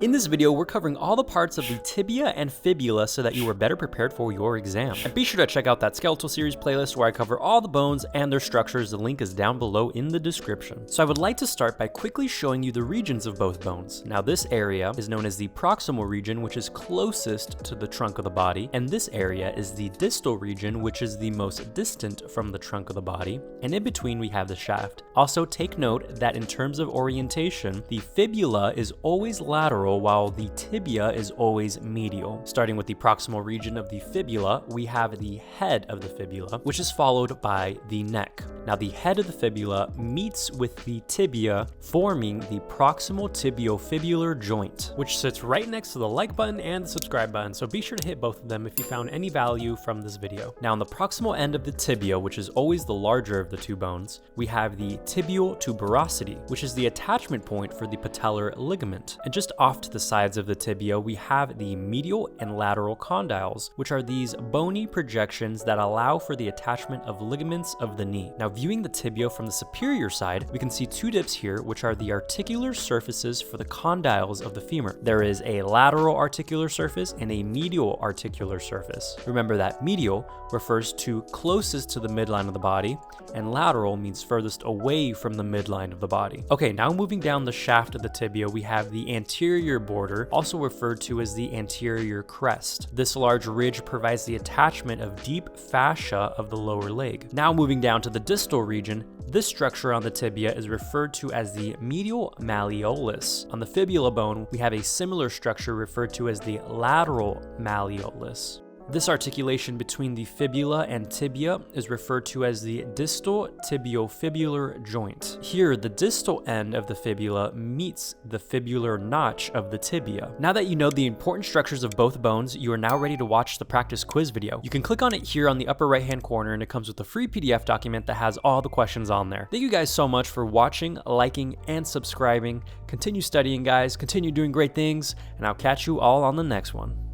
In this video, we're covering all the parts of the tibia and fibula so that you are better prepared for your exam. And be sure to check out that skeletal series playlist where I cover all the bones and their structures. The link is down below in the description. So I would like to start by quickly showing you the regions of both bones. Now this area is known as the proximal region, which is closest to the trunk of the body, and this area is the distal region, which is the most distant from the trunk of the body, and in between we have the shaft. Also take note that in terms of orientation, the fibula is always lateral while the tibia is always medial. Starting with the proximal region of the fibula, we have the head of the fibula, which is followed by the neck. Now the head of the fibula meets with the tibia, forming the proximal tibiofibular joint, which sits right next to the like button and the subscribe button, so be sure to hit both of them if you found any value from this video. Now on the proximal end of the tibia, which is always the larger of the two bones, we have the tibial tuberosity, which is the attachment point for the patellar ligament. And just off to the sides of the tibia, we have the medial and lateral condyles, which are these bony projections that allow for the attachment of ligaments of the knee. Now, viewing the tibia from the superior side, we can see two dips here, which are the articular surfaces for the condyles of the femur. There is a lateral articular surface and a medial articular surface. Remember that medial refers to closest to the midline of the body, and lateral means furthest away from the midline of the body. Okay, now moving down the shaft of the tibia, we have the anterior border, also referred to as the anterior crest. This large ridge provides the attachment of deep fascia of the lower leg. Now moving down to the distal region, this structure on the tibia is referred to as the medial malleolus. On the fibula bone, we have a similar structure referred to as the lateral malleolus. This articulation between the fibula and tibia is referred to as the distal tibiofibular joint. Here, the distal end of the fibula meets the fibular notch of the tibia. Now that you know the important structures of both bones, you are now ready to watch the practice quiz video. You can click on it here on the upper right hand corner and it comes with a free PDF document that has all the questions on there. Thank you guys so much for watching, liking, and subscribing. Continue studying, guys. Continue doing great things, and I'll catch you all on the next one.